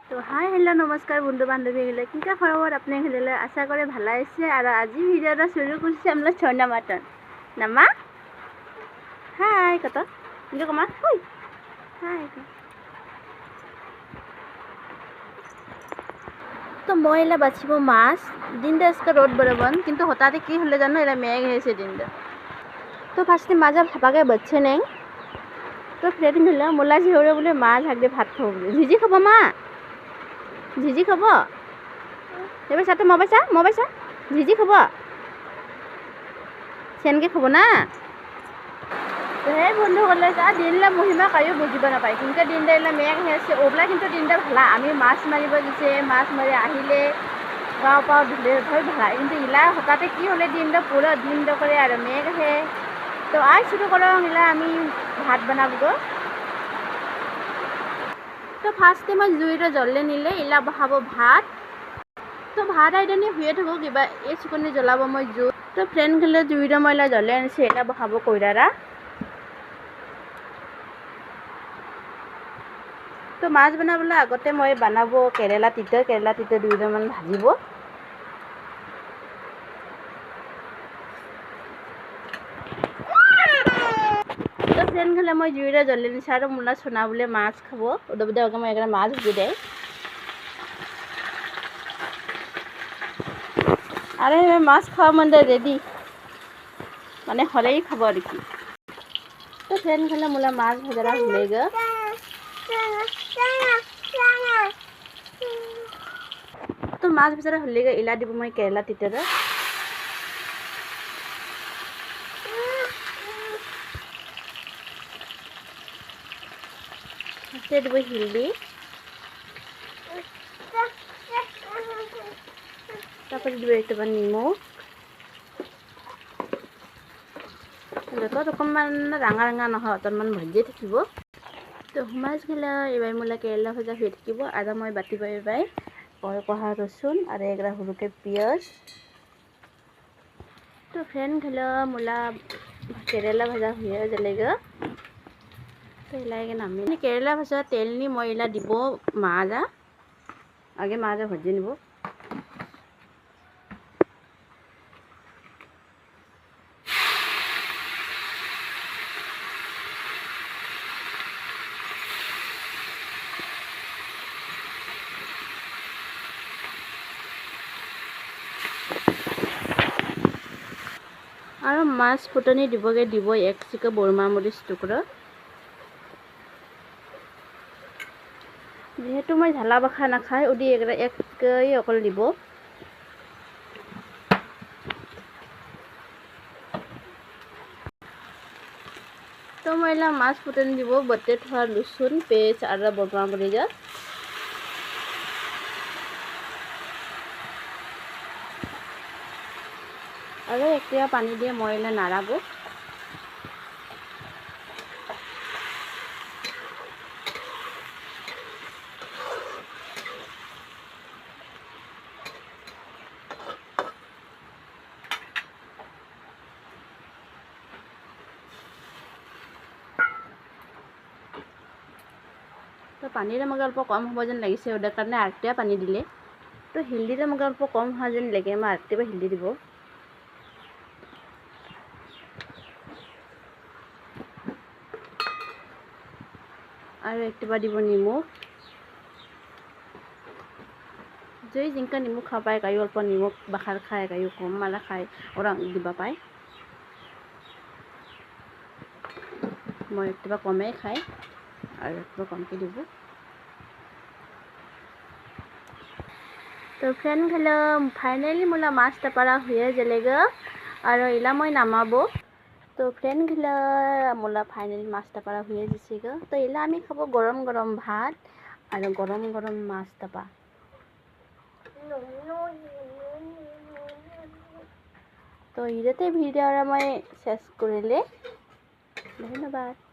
তো হাই হেল্লো নমস্কার বন্ধু বান্ধবীগুলো কি খবর আপনি খেলে আশা করে ভালো আছে আর আজি ভিডিওটা শুরু করছি আমরা ছয়না মাটন নামা হাই কত কিন্তু কমা হাই হাই তো মই এলা বাছিব মাছ দিনটা আজকে রোদ বরাবন কিন্তু হঠাৎ কি হলে জানো এলা মেঘ হয়েছে দিনটা তো ফার্স্টে মাজা ভাপাকে বাচ্ছে নেই তো ফ্রেন্ড হলে মোলা ঝিহরে বলে মাছ হাক দিয়ে ভাত খাবো বলে ঝিঝি খাবো মা ঝিঝি খাব এবার সাথে মোবাইসা ঝিঝি খাব সেনকে খাব না তো সেই বন্ধুসকলে দিনলা মহিমা কায়ো বুঝিব নাপায় কিন্তু দিনটা এলা মেঘ হৈ আছে ওবলা কিন্তু দিনটা ভালা আমি মাছ মারিব দিছে মাছ মারি আহিলে গাঁও পাও ধুলে ভয় ভালা কিন্তু ইলা হঠাৎ কি হলে দিনটা পুরো দিনটা করে আর মেঘ আহে তো আজ শুরু করো ইলা আমি ভাত বনাবগো তো ফার্স্টে মই জুইটা জ্বলে নিলে ইলা বহাব ভাত তো ভাত আইডানি শুয়ে থাকো কিবা এই চিকনি জ্বলাব মই জুই তো ফ্রেন্ড খেলে জুইটা মই ইলা জ্বলে আনিছে এটা বহাব কইরারা তো মাছ বনাবলৈ আগতে মই বনাব কেৰেলা তিতা দুইটামান ভাজিব তো ফ্ৰেন্ড খেলে মই জুইটা জ্বলে নিছে আৰু মোলা সোনা বোলে মাছ খাব উদবদে মই এখানে মাছ ভুজি দেয় আরে মাছ খাওয়া মানে রেডি মানে হলেই খাব আর কি তো ফ্রেন্ড খেলে মোলা মাছ ভাজারা হলে গে তো মাছ ভাজারা হলে গে ইলা দিব মই কেৰেলা তিতাৰা দিব হিলদি তাৰপৰে দিব একটু নিমখ যত অকণমান ৰাঙা ৰাঙা নহয় অকণমান ভাজিয়ে থাকিব তো মাছ গিলা এবাৰ মোলা কেৰেলা ভজা হৈ থাকিব আৰু মই বাটিব এবাৰ কঢ়া ৰচুন আৰু এগৰা সৰুকে পিঁয়াজ তো ফ্ৰেন্ড গিলা মোলা কেৰেলা ভজা হৈ যালেগৈ তো এলাগে নামি কেৰেলা ভজা তেল নি মই এলা দিব মাজা আগে মাজা ভাজি নিব আৰু মাছ ফুটনি দিবগে দিব এক চিকা বৰমা মৰিচ টুকুৰা যেহেতু মই ঝালা বাখা নাখায় উদি একই অকল দিব তো মই এলা মাছ ফুটনি দিব বতে থোৱা লুচুন পেঁয়াজ আৰু বৰমা মৰিচ আৰু একটিয়া পানী দিয়ে মই এলা নাৰাবো তো পানীৰে মোক অল্প কম হ'ব যেন লাগিছে ওদাৰ কাৰণে আৰটিয়া পানী দিলে তো হিলদিলে মোক অল্প কম হোৱা যেন লাগে মই আৰটিয়া হিলদি দিব আৰু একটিবা দিব নিমখ যেই জিংকা নিমখ খাব পায় কায়ো অল্প নিমখ বাখাৰ খায় কায়ো কম মালা খায় ওৰা দিবা পায় মই একটিবা কমেই খাই আৰু একটিবা কমকে দিব তো ফ্ৰেন্ড খেলে ফাইনালি মোলা মাছ টাপাৰা হয়ে যালেগৈ আৰু ইলা মই নামাবো তো ফ্ৰেন্ড খেলে মোলা ফাইনালি মাছ টাপাৰা হয়ে যাছেগৈ তো ইলা আমি খাব গৰম গৰম ভাত আৰু গৰম গৰম মাছ টাপা তো ইৰাতে ভিডিওটা মই শেষ কৰিলে ধন্যবাদ।